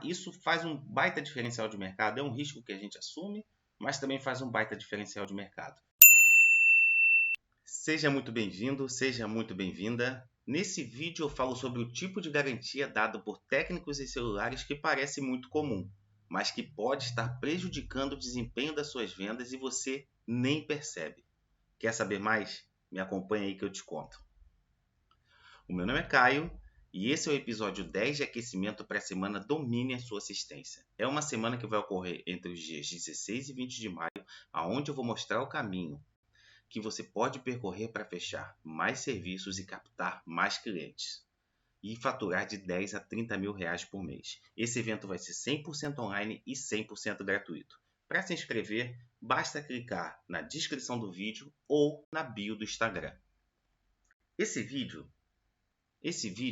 Isso faz um baita diferencial de mercado. É um risco que a gente assume, mas também faz um baita diferencial de mercado. Seja muito bem-vindo, seja muito bem-vinda. Nesse vídeo eu falo sobre o tipo de garantia dado por técnicos em celulares que parece muito comum, mas que pode estar prejudicando o desempenho das suas vendas e você nem percebe. Quer saber mais? Me acompanha aí que eu te conto. O meu nome é Caio e esse é o episódio 10 de aquecimento para a semana Domine a Sua Assistência. É uma semana que vai ocorrer entre os dias 16 e 20 de maio, onde eu vou mostrar o caminho que você pode percorrer para fechar mais serviços e captar mais clientes e faturar de 10 a 30 mil reais por mês. Esse evento vai ser 100% online e 100% gratuito. Para se inscrever, basta clicar na descrição do vídeo ou na bio do Instagram. Esse vídeo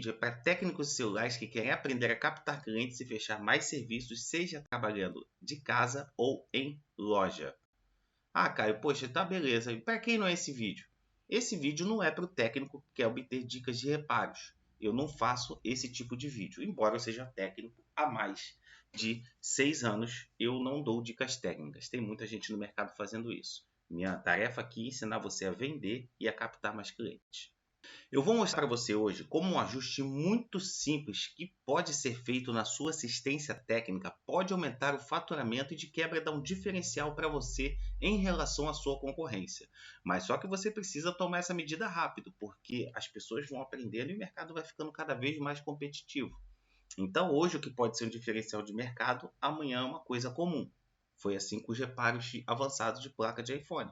é para técnicos de celulares que querem aprender a captar clientes e fechar mais serviços, seja trabalhando de casa ou em loja. Ah, Caio, poxa, tá beleza. E para quem não é esse vídeo? Esse vídeo não é para o técnico que quer obter dicas de reparos. Eu não faço esse tipo de vídeo. Embora eu seja técnico há mais de 6 anos, eu não dou dicas técnicas. Tem muita gente no mercado fazendo isso. Minha tarefa aqui é ensinar você a vender e a captar mais clientes. Eu vou mostrar para você hoje como um ajuste muito simples que pode ser feito na sua assistência técnica pode aumentar o faturamento e de quebra dar um diferencial para você em relação à sua concorrência. Mas só que você precisa tomar essa medida rápido, porque as pessoas vão aprendendo e o mercado vai ficando cada vez mais competitivo. Então hoje o que pode ser um diferencial de mercado, amanhã é uma coisa comum. Foi assim com os reparos avançados de placa de iPhone.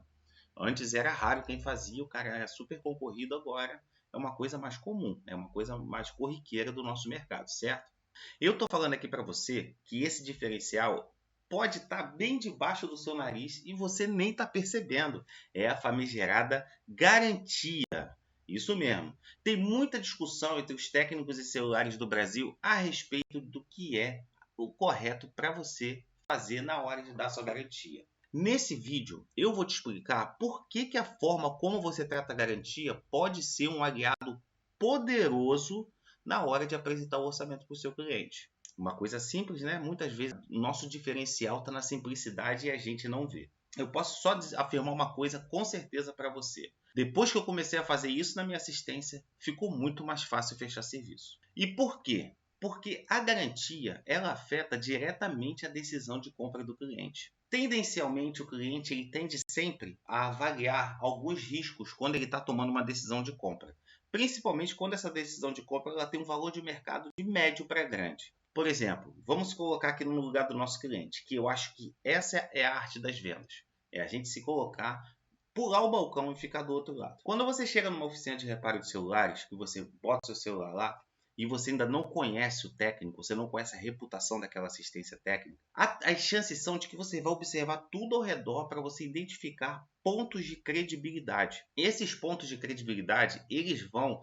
Antes era raro quem fazia, o cara era super concorrido, agora é uma coisa mais comum, é uma coisa mais corriqueira do nosso mercado, certo? Eu estou falando aqui para você que esse diferencial pode estar bem debaixo do seu nariz e você nem está percebendo. É a famigerada garantia. Isso mesmo. Tem muita discussão entre os técnicos e celulares do Brasil a respeito do que é o correto para você fazer na hora de dar sua garantia. Nesse vídeo, eu vou te explicar por que a forma como você trata a garantia pode ser um aliado poderoso na hora de apresentar o orçamento para o seu cliente. Uma coisa simples, né? Muitas vezes o nosso diferencial está na simplicidade e a gente não vê. Eu posso só afirmar uma coisa com certeza para você. Depois que eu comecei a fazer isso na minha assistência, ficou muito mais fácil fechar serviço. E por quê? Porque a garantia ela afeta diretamente a decisão de compra do cliente. Tendencialmente, o cliente ele tende sempre a avaliar alguns riscos quando ele está tomando uma decisão de compra, principalmente quando essa decisão de compra ela tem um valor de mercado de médio para grande. Por exemplo, vamos colocar aqui no lugar do nosso cliente, que eu acho que essa é a arte das vendas. É a gente se colocar, pular o balcão e ficar do outro lado. Quando você chega numa oficina de reparo de celulares, que você bota seu celular lá, e você ainda não conhece o técnico, você não conhece a reputação daquela assistência técnica, as chances são de que você vai observar tudo ao redor para você identificar pontos de credibilidade. Esses pontos de credibilidade, eles vão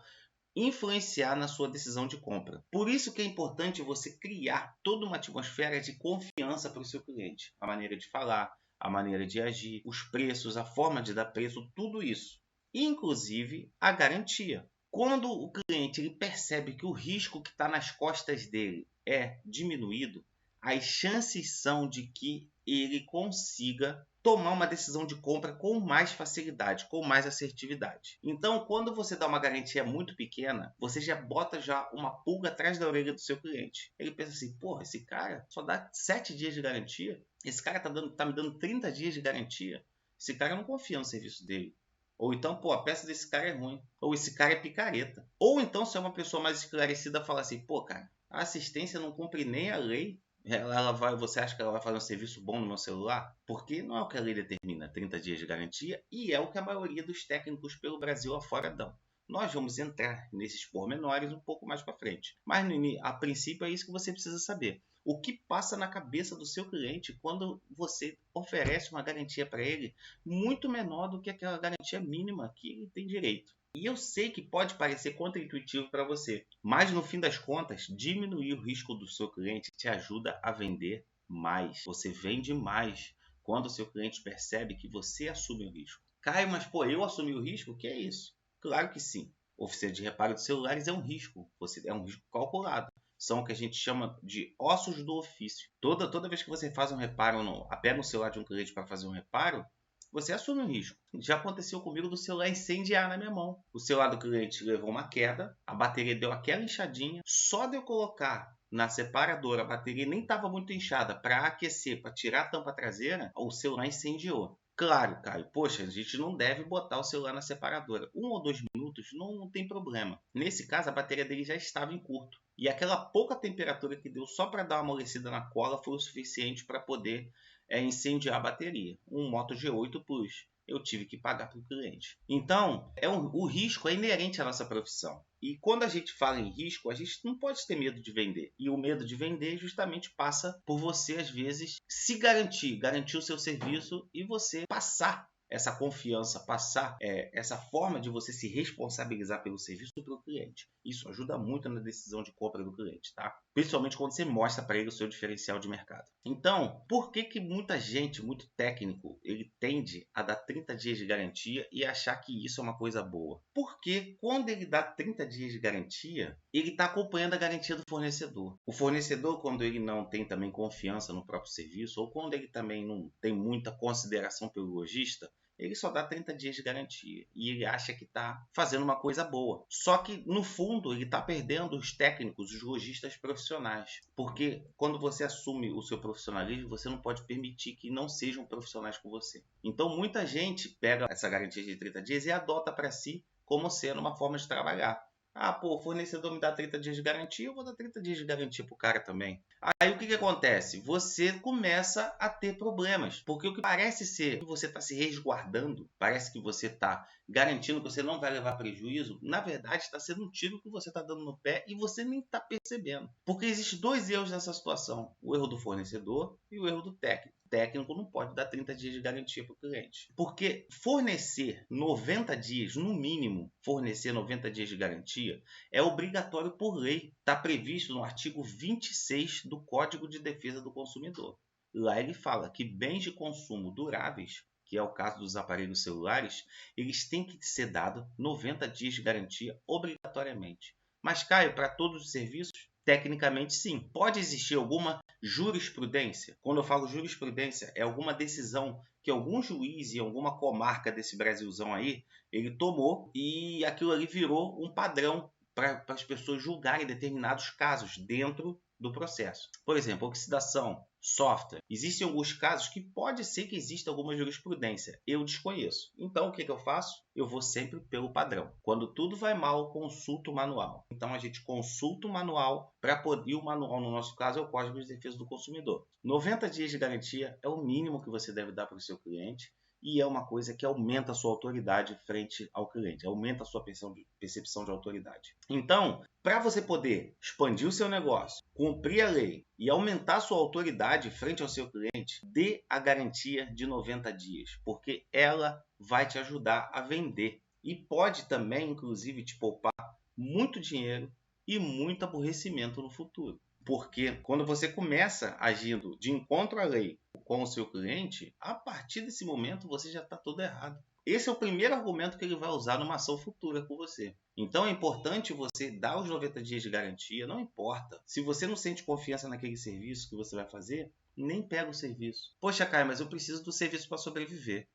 influenciar na sua decisão de compra. Por isso que é importante você criar toda uma atmosfera de confiança para o seu cliente. A maneira de falar, a maneira de agir, os preços, a forma de dar preço, tudo isso. Inclusive a garantia. Quando o cliente ele percebe que o risco que está nas costas dele é diminuído, as chances são de que ele consiga tomar uma decisão de compra com mais facilidade, com mais assertividade. Então, quando você dá uma garantia muito pequena, você já bota uma pulga atrás da orelha do seu cliente. Ele pensa assim, porra, esse cara só dá 7 dias de garantia? Esse cara tá me dando 30 dias de garantia? Esse cara não confia no serviço dele. Ou então, pô, a peça desse cara é ruim. Ou esse cara é picareta. Ou então, se é uma pessoa mais esclarecida, fala assim, pô, cara, a assistência não cumpre nem a lei. Você acha que ela vai fazer um serviço bom no meu celular? Porque não é o que a lei determina, 30 dias de garantia, e é o que a maioria dos técnicos pelo Brasil afora dão. Nós vamos entrar nesses pormenores um pouco mais para frente. Mas a princípio é isso que você precisa saber. O que passa na cabeça do seu cliente quando você oferece uma garantia para ele muito menor do que aquela garantia mínima que ele tem direito. E eu sei que pode parecer contraintuitivo para você, mas no fim das contas, diminuir o risco do seu cliente te ajuda a vender mais. Você vende mais quando o seu cliente percebe que você assume o risco. Caio, mas pô, eu assumi o risco? O que é isso? Claro que sim. Oficina de reparo de celulares é um risco. É um risco calculado. são o que a gente chama de ossos do ofício. Toda vez que você faz um reparo, pega o celular de um cliente para fazer um reparo, você assume o risco. Já aconteceu comigo do celular incendiar na minha mão. O celular do cliente levou uma queda, a bateria deu aquela inchadinha. Só de eu colocar na separadora, a bateria nem estava muito inchada, para aquecer, para tirar a tampa traseira, o celular incendiou. Claro, Caio, poxa, a gente não deve botar o celular na separadora. 1 ou 2 minutos não tem problema. Nesse caso, a bateria dele já estava em curto. E aquela pouca temperatura que deu só para dar uma amolecida na cola foi o suficiente para poder incendiar a bateria. Um Moto G8 Plus. Eu tive que pagar para o cliente. Então, o risco é inerente à nossa profissão. E quando a gente fala em risco, a gente não pode ter medo de vender. E o medo de vender justamente passa por você, às vezes, se garantir o seu serviço e você passar essa confiança, passar essa forma de você se responsabilizar pelo serviço para o cliente. Isso ajuda muito na decisão de compra do cliente, tá? Principalmente quando você mostra para ele o seu diferencial de mercado. Então, por que muita gente, muito técnico, ele tende a dar 30 dias de garantia e achar que isso é uma coisa boa? Porque quando ele dá 30 dias de garantia, ele está acompanhando a garantia do fornecedor. O fornecedor, quando ele não tem também confiança no próprio serviço, ou quando ele também não tem muita consideração pelo lojista, ele só dá 30 dias de garantia e ele acha que está fazendo uma coisa boa. Só que, no fundo, ele está perdendo os técnicos, os lojistas profissionais. Porque quando você assume o seu profissionalismo, você não pode permitir que não sejam profissionais com você. Então, muita gente pega essa garantia de 30 dias e adota para si como sendo uma forma de trabalhar. O fornecedor me dá 30 dias de garantia, eu vou dar 30 dias de garantia pro cara também. Aí o que acontece? Você começa a ter problemas, porque o que parece ser que você está se resguardando, parece que você está garantindo que você não vai levar prejuízo, na verdade está sendo um tiro que você está dando no pé e você nem está percebendo. Porque existem 2 erros nessa situação, o erro do fornecedor e o erro do técnico. O técnico não pode dar 30 dias de garantia para o cliente. Porque fornecer 90 dias, no mínimo, fornecer 90 dias de garantia é obrigatório por lei. Está previsto no artigo 26 do Código de Defesa do Consumidor. Lá ele fala que bens de consumo duráveis, que é o caso dos aparelhos celulares, eles têm que ser dados 90 dias de garantia obrigatoriamente. Mas, Caio, para todos os serviços? Tecnicamente, sim. Pode existir alguma jurisprudência? Quando eu falo jurisprudência, é alguma decisão que algum juiz em alguma comarca desse Brasilzão aí, ele tomou e aquilo ali virou um padrão para as pessoas julgarem determinados casos dentro do processo. Por exemplo, oxidação, software. Existem alguns casos que pode ser que exista alguma jurisprudência. Eu desconheço. Então, o que eu faço? Eu vou sempre pelo padrão. Quando tudo vai mal, consulto o manual. Então, a gente consulta o manual para poder... E o manual, no nosso caso, é o Código de Defesa do Consumidor. 90 dias de garantia é o mínimo que você deve dar para o seu cliente. E é uma coisa que aumenta a sua autoridade frente ao cliente, aumenta a sua percepção de autoridade. Então, para você poder expandir o seu negócio, cumprir a lei e aumentar a sua autoridade frente ao seu cliente, dê a garantia de 90 dias, porque ela vai te ajudar a vender. E pode também, inclusive, te poupar muito dinheiro e muito aborrecimento no futuro. Porque quando você começa agindo de encontro à lei com o seu cliente, a partir desse momento você já está todo errado. Esse é o primeiro argumento que ele vai usar numa ação futura com você. Então é importante você dar os 90 dias de garantia, não importa. Se você não sente confiança naquele serviço que você vai fazer, nem pega o serviço. Poxa, Caio, mas eu preciso do serviço para sobreviver.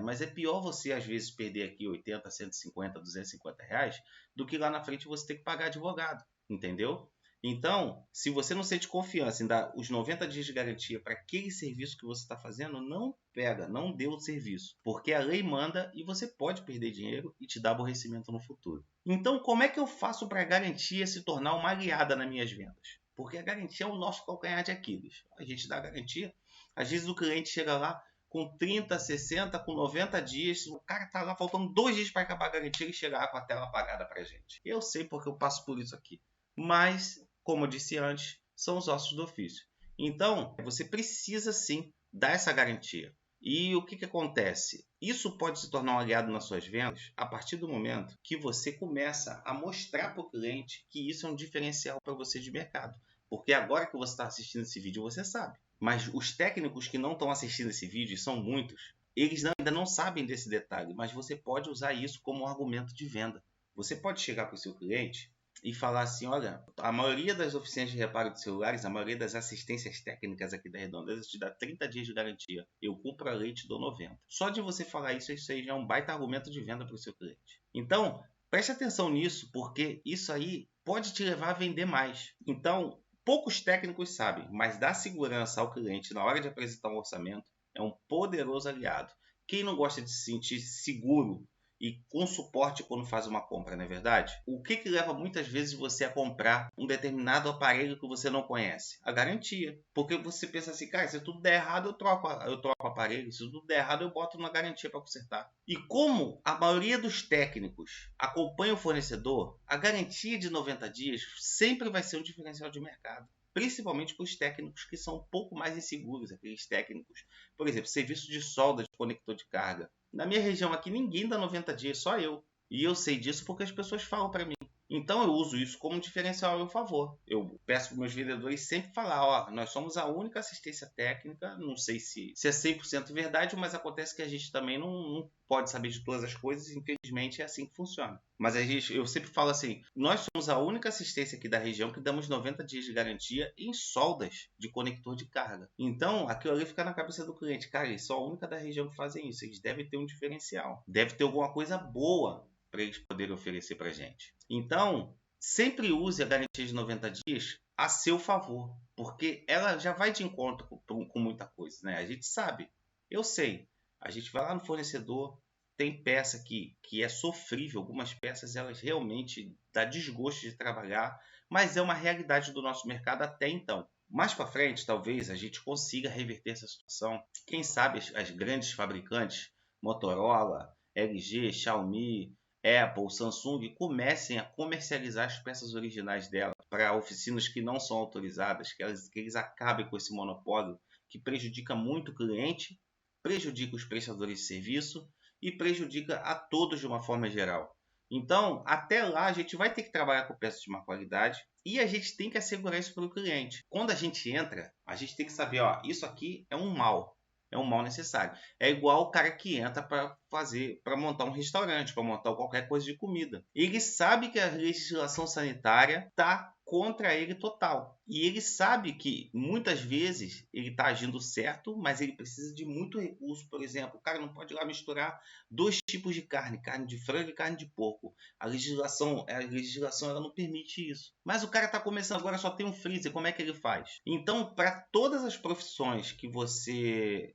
Mas é pior você às vezes perder aqui 80, 150, 250 reais do que lá na frente você ter que pagar advogado, entendeu? Então, se você não sente confiança em dar os 90 dias de garantia para aquele serviço que você está fazendo, não pega, não dê o serviço. Porque a lei manda e você pode perder dinheiro e te dar aborrecimento no futuro. Então, como é que eu faço para a garantia se tornar uma aliada nas minhas vendas? Porque a garantia é o nosso calcanhar de Aquiles. A gente dá a garantia, às vezes o cliente chega lá com 30, 60, com 90 dias, o cara está lá faltando 2 dias para acabar a garantia e chegar com a tela apagada para a gente. Eu sei porque eu passo por isso aqui. Mas, como eu disse antes, são os ossos do ofício. Então, você precisa sim dar essa garantia. E o que acontece? Isso pode se tornar um aliado nas suas vendas a partir do momento que você começa a mostrar para o cliente que isso é um diferencial para você de mercado. Porque agora que você está assistindo esse vídeo, você sabe. Mas os técnicos que não estão assistindo esse vídeo, e são muitos, eles ainda não sabem desse detalhe, mas você pode usar isso como um argumento de venda. Você pode chegar para o seu cliente e falar assim, olha, a maioria das oficinas de reparo de celulares, a maioria das assistências técnicas aqui da Redondeza te dá 30 dias de garantia. Eu cumpro a lei e te dou 90. Só de você falar isso aí já é um baita argumento de venda para o seu cliente. Então, preste atenção nisso, porque isso aí pode te levar a vender mais. Então, poucos técnicos sabem, mas dar segurança ao cliente na hora de apresentar um orçamento é um poderoso aliado. Quem não gosta de se sentir seguro e com suporte quando faz uma compra, não é verdade? O que leva muitas vezes você a comprar um determinado aparelho que você não conhece? A garantia. Porque você pensa assim, cara, se tudo der errado, eu troco o aparelho. Se tudo der errado, eu boto na garantia para consertar. E como a maioria dos técnicos acompanha o fornecedor, a garantia de 90 dias sempre vai ser um diferencial de mercado. Principalmente para os técnicos que são um pouco mais inseguros, aqueles técnicos, por exemplo, serviço de solda de conector de carga. Na minha região aqui ninguém dá 90 dias, só eu. E eu sei disso porque as pessoas falam para mim. Então eu uso isso como diferencial a meu favor. Eu peço para meus vendedores sempre falar, ó, nós somos a única assistência técnica, não sei se é 100% verdade, mas acontece que a gente também não pode saber de todas as coisas, infelizmente é assim que funciona. Mas eu sempre falo assim, nós somos a única assistência aqui da região que damos 90 dias de garantia em soldas de conector de carga. Então, aquilo ali fica na cabeça do cliente, cara, eles são a única da região que fazem isso, eles devem ter um diferencial, deve ter alguma coisa boa para eles poderem oferecer para a gente. Então, sempre use a garantia de 90 dias a seu favor, porque ela já vai de encontro com muita coisa, né? A gente sabe, eu sei, a gente vai lá no fornecedor, tem peça que é sofrível, algumas peças elas realmente dá desgosto de trabalhar, mas é uma realidade do nosso mercado até então. Mais para frente, talvez a gente consiga reverter essa situação. Quem sabe as grandes fabricantes, Motorola, LG, Xiaomi, Apple, Samsung comecem a comercializar as peças originais dela para oficinas que não são autorizadas, que eles acabem com esse monopólio que prejudica muito o cliente, prejudica os prestadores de serviço e prejudica a todos de uma forma geral. Então, até lá, a gente vai ter que trabalhar com peças de má qualidade e a gente tem que assegurar isso para o cliente. Quando a gente entra, a gente tem que saber, ó, isso aqui é um mal. É um mal necessário. É igual o cara que entra para montar um restaurante, para montar qualquer coisa de comida. Ele sabe que a legislação sanitária está contra ele total. E ele sabe que muitas vezes ele está agindo certo, mas ele precisa de muito recurso. Por exemplo, o cara não pode ir lá misturar dois tipos de carne, carne de frango e carne de porco. A legislação ela não permite isso. Mas o cara está começando agora, só tem um freezer, como é que ele faz? Então, para todas as profissões que você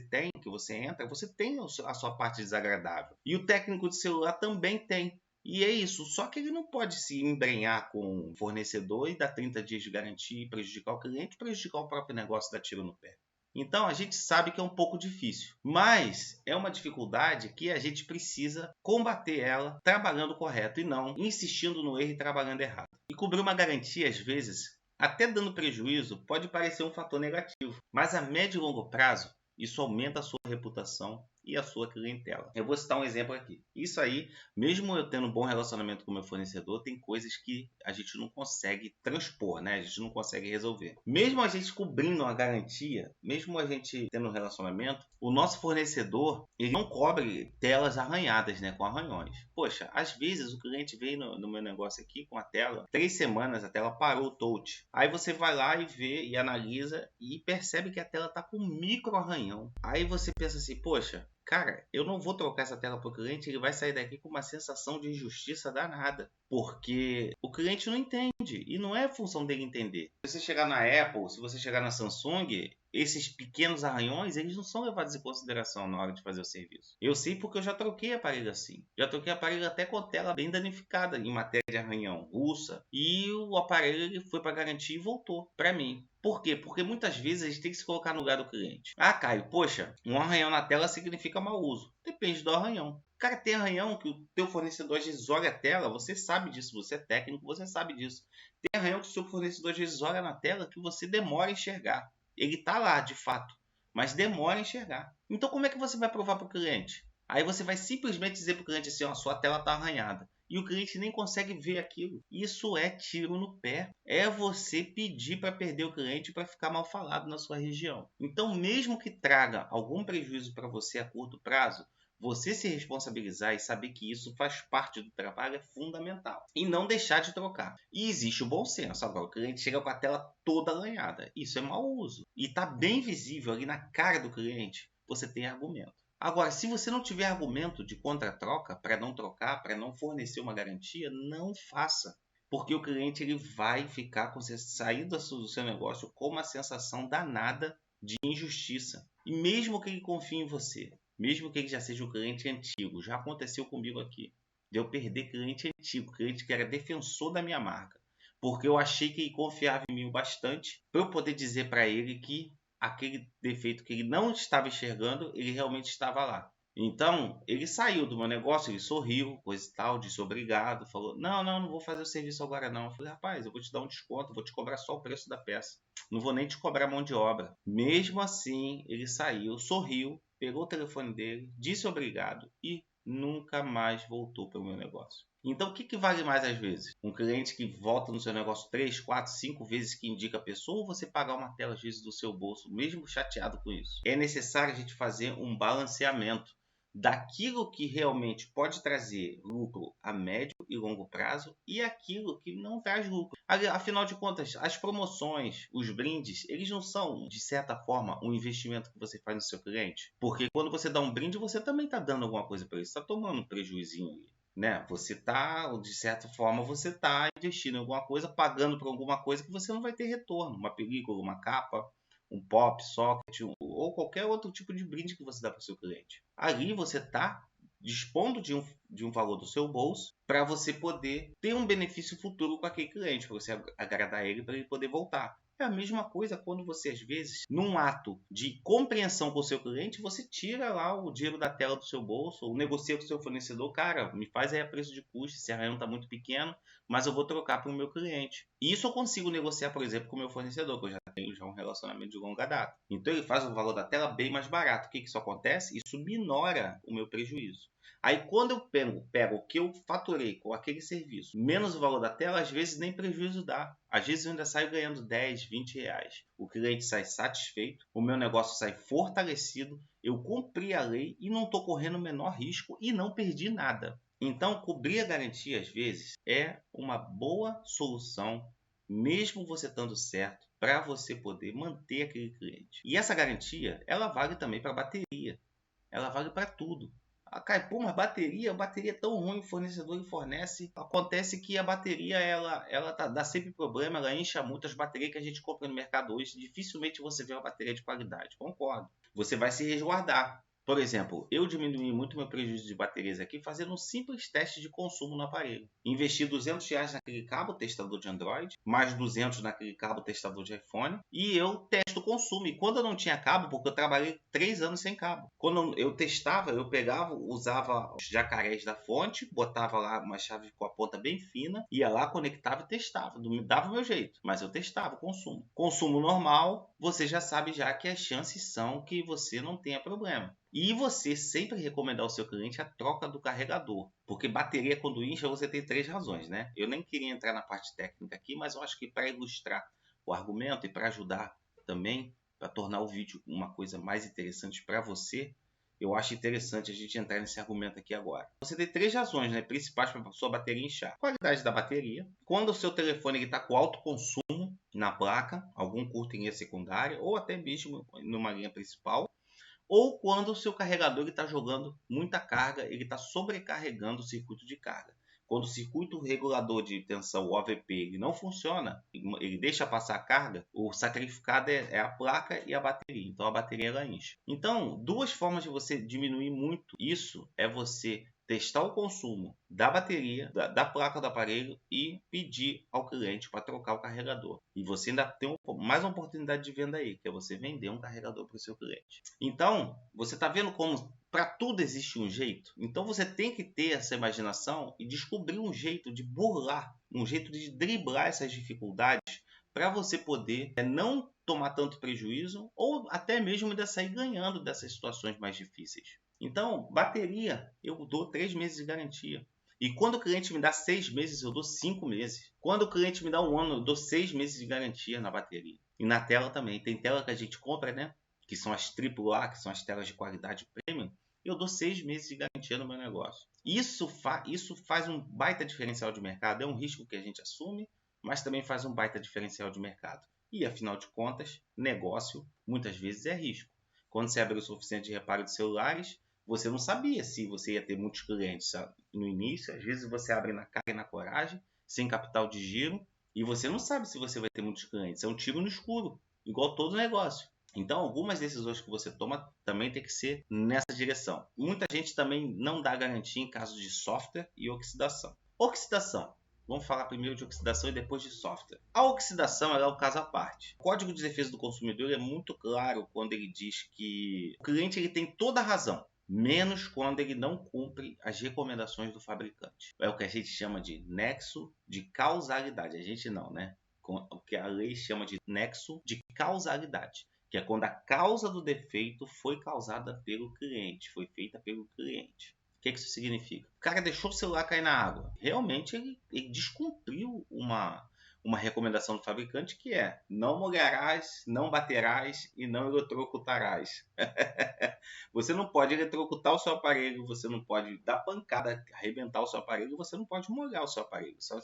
tem, que você entra, você tem a sua parte desagradável. E o técnico de celular também tem. E é isso, só que ele não pode se embrenhar com o fornecedor e dar 30 dias de garantia e prejudicar o cliente, prejudicar o próprio negócio, dar tiro no pé. Então a gente sabe que é um pouco difícil, mas é uma dificuldade que a gente precisa combater ela trabalhando correto e não insistindo no erro e trabalhando errado. E cobrir uma garantia, às vezes, até dando prejuízo, pode parecer um fator negativo, mas a médio e longo prazo isso aumenta a sua reputação e a sua clientela. Eu vou citar um exemplo aqui. Isso aí, mesmo eu tendo um bom relacionamento com o meu fornecedor, tem coisas que a gente não consegue transpor, né? A gente não consegue resolver. Mesmo a gente cobrindo uma garantia, mesmo a gente tendo um relacionamento, o nosso fornecedor, ele não cobre telas arranhadas, né? Com arranhões. Poxa, às vezes o cliente vem no meu negócio aqui com a tela, 3 semanas a tela parou o touch. Aí você vai lá e vê e analisa e percebe que a tela está com micro arranhão. Aí você pensa assim, poxa, cara, eu não vou trocar essa tela para o cliente, ele vai sair daqui com uma sensação de injustiça danada, porque o cliente não entende e não é função dele entender. Se você chegar na Apple, se você chegar na Samsung, esses pequenos arranhões, eles não são levados em consideração na hora de fazer o serviço. Eu sei porque eu já troquei aparelho assim. Já troquei aparelho até com tela bem danificada em matéria de arranhão russa e o aparelho ele foi para garantia e voltou para mim. Por quê? Porque muitas vezes a gente tem que se colocar no lugar do cliente. Ah, Caio, poxa, um arranhão na tela significa mau uso. Depende do arranhão. Cara, tem arranhão que o teu fornecedor às vezes olha a tela, você sabe disso, você é técnico, você sabe disso. Tem arranhão que o seu fornecedor às vezes olha na tela que você demora a enxergar. Ele está lá, de fato, mas demora a enxergar. Então como é que você vai provar para o cliente? Aí você vai simplesmente dizer para o cliente assim, ó, sua tela está arranhada. E o cliente nem consegue ver aquilo. Isso é tiro no pé. É você pedir para perder o cliente para ficar mal falado na sua região. Então, mesmo que traga algum prejuízo para você a curto prazo, você se responsabilizar e saber que isso faz parte do trabalho é fundamental. E não deixar de trocar. E existe o bom senso. Agora, o cliente chega com a tela toda arranhada. Isso é mau uso. E está bem visível ali na cara do cliente. Você tem argumento. Agora, se você não tiver argumento de contra-troca, para não trocar, para não fornecer uma garantia, não faça. Porque o cliente ele vai ficar com você saindo do seu negócio com uma sensação danada de injustiça. E mesmo que ele confie em você, mesmo que ele já seja um cliente antigo, já aconteceu comigo aqui, de eu perder cliente antigo, cliente que era defensor da minha marca, porque eu achei que ele confiava em mim bastante para eu poder dizer para ele que aquele defeito que ele não estava enxergando, ele realmente estava lá. Então, ele saiu do meu negócio, ele sorriu, coisa e tal, disse obrigado, falou, não vou fazer o serviço agora não. Eu falei, rapaz, eu vou te dar um desconto, vou te cobrar só o preço da peça. Não vou nem te cobrar mão de obra. Mesmo assim, ele saiu, sorriu, pegou o telefone dele, disse obrigado e nunca mais voltou para o meu negócio. Então, o que vale mais às vezes? Um cliente que volta no seu negócio 3, 4, 5 vezes que indica a pessoa, ou você pagar uma tela às vezes do seu bolso, mesmo chateado com isso? É necessário a gente fazer um balanceamento daquilo que realmente pode trazer lucro a médio e longo prazo e aquilo que não traz lucro. Afinal de contas, as promoções, os brindes, eles não são, de certa forma, um investimento que você faz no seu cliente? Porque quando você dá um brinde, você também está dando alguma coisa para ele, você está tomando um prejuízinho ali. Né? Você está, de certa forma, você está investindo em alguma coisa, pagando por alguma coisa que você não vai ter retorno. Uma película, uma capa, um pop, socket ou qualquer outro tipo de brinde que você dá para o seu cliente. Ali você está dispondo de um valor do seu bolso para você poder ter um benefício futuro com aquele cliente, para você agradar ele, para ele poder voltar. É a mesma coisa quando você, às vezes, num ato de compreensão com o seu cliente, você tira lá o dinheiro da tela do seu bolso ou negocia com o seu fornecedor, cara, me faz aí a preço de custo, esse arranhão está muito pequeno, mas eu vou trocar para o meu cliente. E isso eu consigo negociar, por exemplo, com o meu fornecedor, que eu já tenho um relacionamento de longa data. Então ele faz o valor da tela bem mais barato. O que isso acontece? Isso minora o meu prejuízo. Aí quando eu pego o que eu faturei com aquele serviço, menos o valor da tela, às vezes nem prejuízo dá. Às vezes eu ainda saio ganhando 10, 20 reais. O cliente sai satisfeito, o meu negócio sai fortalecido, eu cumpri a lei e não estou correndo o menor risco e não perdi nada. Então, cobrir a garantia, às vezes, é uma boa solução, mesmo você estando certo, para você poder manter aquele cliente. E essa garantia, ela vale também para a bateria. Ela vale para tudo. Cai, pô, mas bateria é tão ruim, o fornecedor fornece. Acontece que a bateria, ela dá sempre problema, ela incha muito. As baterias que a gente compra no mercado hoje, dificilmente você vê uma bateria de qualidade. Concordo. Você vai se resguardar. Por exemplo, eu diminui muito meu prejuízo de baterias aqui fazendo um simples teste de consumo no aparelho. Investi R$200 naquele cabo testador de Android, mais 200 naquele cabo testador de iPhone, e eu testo o consumo. E quando eu não tinha cabo, porque eu trabalhei 3 anos sem cabo, quando eu testava, eu pegava, usava os jacarés da fonte, botava lá uma chave com a ponta bem fina, ia lá, conectava e testava. Não me dava o meu jeito, mas eu testava o consumo. Consumo normal, você já sabe já que as chances são que você não tenha problema. E você sempre recomendar ao seu cliente a troca do carregador, porque bateria quando incha você tem 3 razões, né? Eu nem queria entrar na parte técnica aqui, mas eu acho que para ilustrar o argumento e para ajudar também, para tornar o vídeo uma coisa mais interessante para você, eu acho interessante a gente entrar nesse argumento aqui agora. Você tem 3 razões, né, principais para a sua bateria inchar. Qualidade da bateria, quando o seu telefone está com alto consumo na placa, algum curto em linha secundária, ou até mesmo numa linha principal, ou quando o seu carregador está jogando muita carga, ele está sobrecarregando o circuito de carga. Quando o circuito regulador de tensão, o OVP, ele não funciona, ele deixa passar a carga, o sacrificado é a placa e a bateria. Então a bateria ela enche. Então, 2 formas de você diminuir muito isso é você testar o consumo da bateria, da placa do aparelho e pedir ao cliente para trocar o carregador. E você ainda tem mais uma oportunidade de venda aí, que é você vender um carregador para o seu cliente. Então, você está vendo como para tudo existe um jeito? Então você tem que ter essa imaginação e descobrir um jeito de burlar, um jeito de driblar essas dificuldades para você poder não tomar tanto prejuízo ou até mesmo ainda sair ganhando dessas situações mais difíceis. Então, bateria, eu dou 3 meses de garantia. E quando o cliente me dá 6 meses, eu dou 5 meses. Quando o cliente me dá 1 ano, eu dou 6 meses de garantia na bateria. E na tela também. Tem tela que a gente compra, né? Que são as AAA, que são as telas de qualidade premium. eu dou 6 meses de garantia no meu negócio. Isso faz um baita diferencial de mercado. É um risco que a gente assume, mas também faz um baita diferencial de mercado. E, afinal de contas, negócio muitas vezes é risco. Quando você abriu sua oficina de reparo de celulares, você não sabia se você ia ter muitos clientes no início. Às vezes você abre na cara e na coragem, sem capital de giro, e você não sabe se você vai ter muitos clientes. É um tiro no escuro, igual todo negócio. Então, algumas decisões que você toma também tem que ser nessa direção. Muita gente também não dá garantia em caso de software e oxidação. Oxidação. Vamos falar primeiro de oxidação e depois de software. A oxidação é um caso à parte. O Código de Defesa do Consumidor é muito claro quando ele diz que o cliente ele tem toda a razão, menos quando ele não cumpre as recomendações do fabricante. É o que a gente chama de nexo de causalidade. A gente não, né? O que a lei chama de nexo de causalidade, que é quando a causa do defeito foi causada pelo cliente, foi feita pelo cliente. O que isso significa? O cara deixou o celular cair na água. Realmente ele descumpriu uma recomendação do fabricante, que é: não molharás, não baterás e não eletrocutarás. Você não pode eletrocutar o seu aparelho, você não pode dar pancada, arrebentar o seu aparelho, você não pode molhar o seu aparelho. São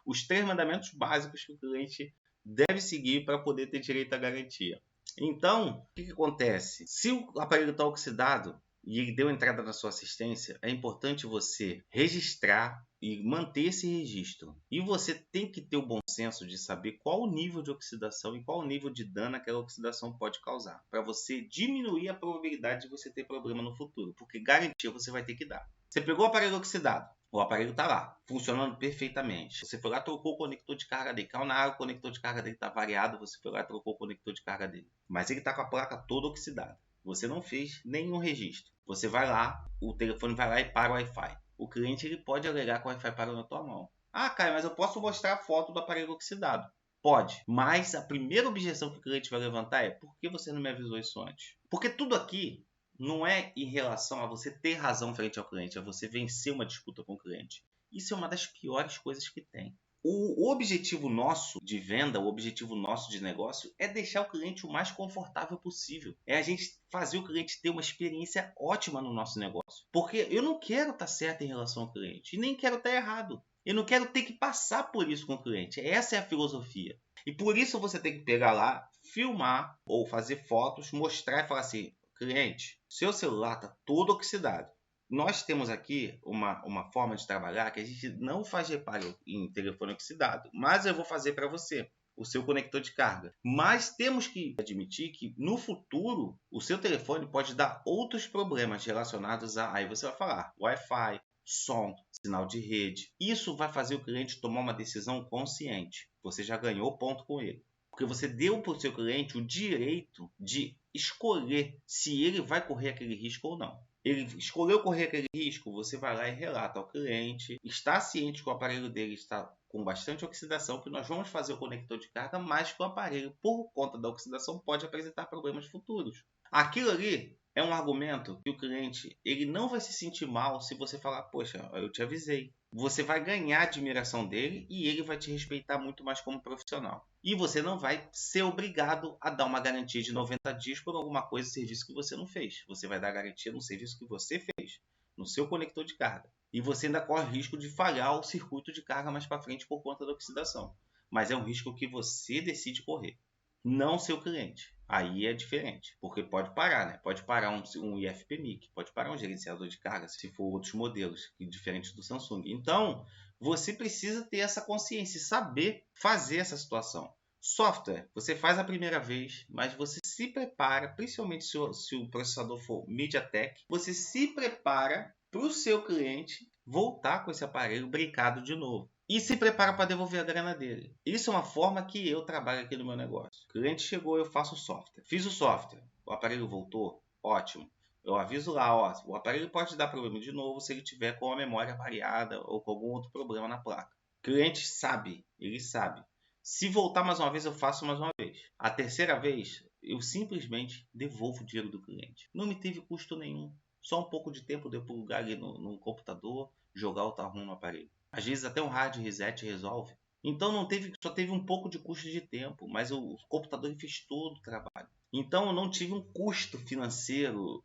os três mandamentos básicos que o cliente deve seguir para poder ter direito à garantia. Então, o que acontece? Se o aparelho está oxidado e ele deu entrada na sua assistência, é importante você registrar e manter esse registro. E você tem que ter o bom senso de saber qual o nível de oxidação e qual o nível de dano aquela oxidação pode causar, para você diminuir a probabilidade de você ter problema no futuro, porque garantia você vai ter que dar. Você pegou o aparelho oxidado, o aparelho está lá, funcionando perfeitamente. Você foi lá, trocou o conector de carga dele. Caiu na água, o conector de carga dele está variado, você foi lá e trocou o conector de carga dele. Mas ele está com a placa toda oxidada. Você não fez nenhum registro. Você vai lá, o telefone vai lá e para o Wi-Fi. O cliente ele pode alegar que o Wi-Fi parou na tua mão. Ah, Caio, mas eu posso mostrar a foto do aparelho oxidado. Pode, mas a primeira objeção que o cliente vai levantar é: por que você não me avisou isso antes? Porque tudo aqui não é em relação a você ter razão frente ao cliente, é você vencer uma disputa com o cliente. Isso é uma das piores coisas que tem. O objetivo nosso de venda, o objetivo nosso de negócio é deixar o cliente o mais confortável possível. É a gente fazer o cliente ter uma experiência ótima no nosso negócio. Porque eu não quero estar certo em relação ao cliente e nem quero estar errado. Eu não quero ter que passar por isso com o cliente. Essa é a filosofia. E por isso você tem que pegar lá, filmar ou fazer fotos, mostrar e falar assim: cliente, seu celular está todo oxidado. Nós temos aqui uma forma de trabalhar que a gente não faz reparo em telefone oxidado, mas eu vou fazer para você o seu conector de carga. Mas temos que admitir que no futuro o seu telefone pode dar outros problemas relacionados a... Aí você vai falar Wi-Fi, som, sinal de rede. Isso vai fazer o cliente tomar uma decisão consciente. Você já ganhou ponto com ele. Porque você deu para o seu cliente o direito de escolher se ele vai correr aquele risco ou não. Ele escolheu correr aquele risco, você vai lá e relata ao cliente, está ciente que o aparelho dele está com bastante oxidação, que nós vamos fazer o conector de carga, mas que o aparelho, por conta da oxidação, pode apresentar problemas futuros. Aquilo ali é um argumento que o cliente ele não vai se sentir mal se você falar: poxa, eu te avisei. Você vai ganhar a admiração dele e ele vai te respeitar muito mais como profissional. E você não vai ser obrigado a dar uma garantia de 90 dias por alguma coisa, serviço que você não fez. Você vai dar garantia no serviço que você fez, no seu conector de carga. E você ainda corre risco de falhar o circuito de carga mais para frente por conta da oxidação. Mas é um risco que você decide correr, não seu cliente. Aí é diferente, porque pode parar, né? Pode parar um IFPMIC, pode parar um gerenciador de carga, se for outros modelos, diferentes do Samsung. Então, você precisa ter essa consciência e saber fazer essa situação. Software, você faz a primeira vez, mas você se prepara, principalmente se o processador for MediaTek, você se prepara para o seu cliente voltar com esse aparelho brincado de novo. E se prepara para devolver a grana dele. Isso é uma forma que eu trabalho aqui no meu negócio. O cliente chegou, eu faço o software. Fiz o software, o aparelho voltou, ótimo. Eu aviso lá, ó, o aparelho pode dar problema de novo se ele tiver com a memória variada ou com algum outro problema na placa. O cliente sabe, ele sabe. Se voltar mais uma vez, eu faço mais uma vez. A terceira vez, eu simplesmente devolvo o dinheiro do cliente. Não me teve custo nenhum. Só um pouco de tempo de eu plugar ali no computador, jogar o TARRUM no aparelho. Às vezes até um hard reset resolve. Então só teve um pouco de custo de tempo, mas o computador ele fez todo o trabalho. Então eu não tive um custo financeiro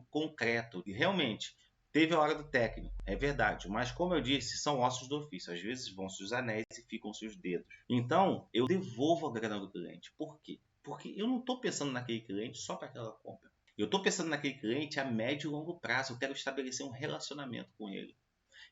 concreto. E realmente, teve a hora do técnico, é verdade. Mas como eu disse, são ossos do ofício. Às vezes vão-se os anéis e ficam-se os dedos. Então eu devolvo a grana do cliente. Por quê? Porque eu não estou pensando naquele cliente só para aquela compra. Eu estou pensando naquele cliente a médio e longo prazo. Eu quero estabelecer um relacionamento com ele.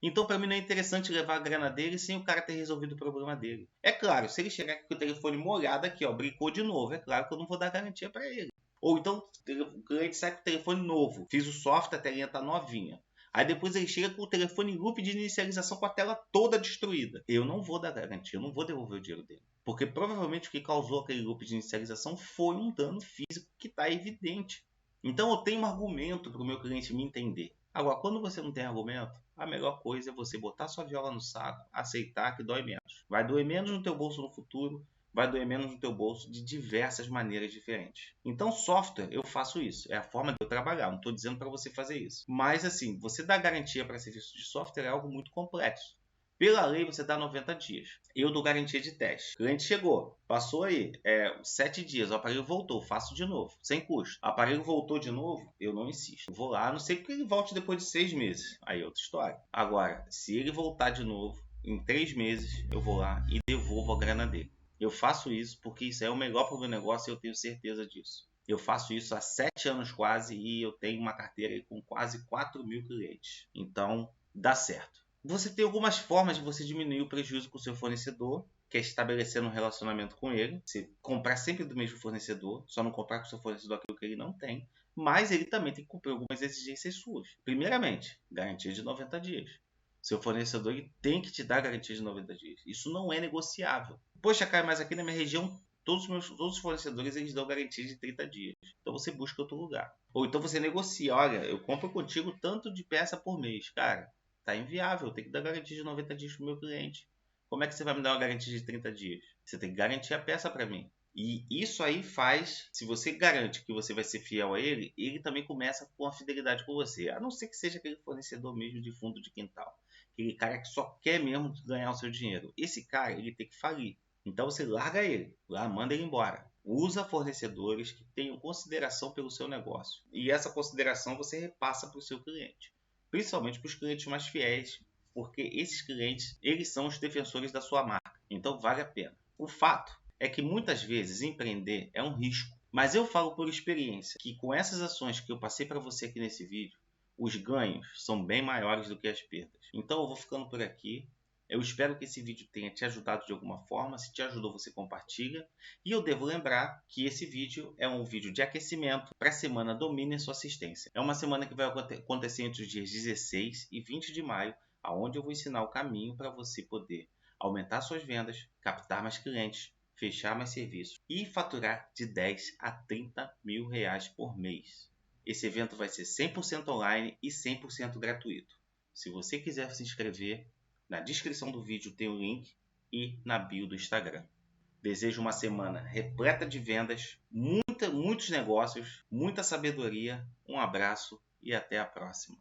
Então, para mim, não é interessante levar a grana dele sem o cara ter resolvido o problema dele. É claro, se ele chegar aqui com o telefone molhado aqui, ó, brincou de novo, é claro que eu não vou dar garantia para ele. Ou então, o cliente sai com o telefone novo, fiz o software, a telinha tá novinha. Aí depois ele chega com o telefone em loop de inicialização com a tela toda destruída. Eu não vou dar garantia, eu não vou devolver o dinheiro dele. Porque provavelmente o que causou aquele loop de inicialização foi um dano físico que está evidente. Então eu tenho um argumento para o meu cliente me entender. Agora, quando você não tem argumento, a melhor coisa é você botar sua viola no saco, aceitar que dói menos. Vai doer menos no teu bolso no futuro, vai doer menos no teu bolso de diversas maneiras diferentes. Então, software, eu faço isso. É a forma de eu trabalhar. Não estou dizendo para você fazer isso. Mas, assim, você dar garantia para serviço de software é algo muito complexo. Pela lei, você dá 90 dias. Eu dou garantia de teste. O cliente chegou, passou aí 7 dias, o aparelho voltou, faço de novo, sem custo. O aparelho voltou de novo, eu não insisto. Vou lá, a não sei que ele volte depois de 6 meses. Aí é outra história. Agora, se ele voltar de novo, em 3 meses, eu vou lá e devolvo a grana dele. Eu faço isso porque isso é o melhor para o meu negócio e eu tenho certeza disso. Eu faço isso há 7 anos quase e eu tenho uma carteira com quase 4.000 clientes. Então, dá certo. Você tem algumas formas de você diminuir o prejuízo com o seu fornecedor, que é estabelecendo um relacionamento com ele. Você comprar sempre do mesmo fornecedor, só não comprar com o seu fornecedor aquilo que ele não tem. Mas ele também tem que cumprir algumas exigências suas. Primeiramente, garantia de 90 dias. Seu fornecedor ele tem que te dar garantia de 90 dias. Isso não é negociável. Poxa, Caio, mas aqui na minha região todos os fornecedores eles dão garantia de 30 dias. Então você busca outro lugar. Ou então você negocia. Olha, eu compro contigo tanto de peça por mês. Cara, tá inviável. Tem que dar garantia de 90 dias pro meu cliente. Como é que você vai me dar uma garantia de 30 dias? Você tem que garantir a peça para mim. E isso aí faz, se você garante que você vai ser fiel a ele, ele também começa com a fidelidade com você. A não ser que seja aquele fornecedor mesmo de fundo de quintal. Aquele cara que só quer mesmo ganhar o seu dinheiro. Esse cara, ele tem que falir. Então você larga ele, lá manda ele embora. Usa fornecedores que tenham consideração pelo seu negócio. E essa consideração você repassa para o seu cliente. Principalmente para os clientes mais fiéis, porque esses clientes, eles são os defensores da sua marca. Então vale a pena. O fato é que muitas vezes empreender é um risco. Mas eu falo por experiência que com essas ações que eu passei para você aqui nesse vídeo, os ganhos são bem maiores do que as perdas. Então eu vou ficando por aqui. Eu espero que esse vídeo tenha te ajudado de alguma forma. Se te ajudou, você compartilha. E eu devo lembrar que esse vídeo é um vídeo de aquecimento para a semana Domine Sua Assistência. É uma semana que vai acontecer entre os dias 16 e 20 de maio, onde eu vou ensinar o caminho para você poder aumentar suas vendas, captar mais clientes, fechar mais serviços e faturar de 10 a 30 mil reais por mês. Esse evento vai ser 100% online e 100% gratuito. Se você quiser se inscrever, na descrição do vídeo tem o link e na bio do Instagram. Desejo uma semana repleta de vendas, muitos negócios, muita sabedoria. Um abraço e até a próxima.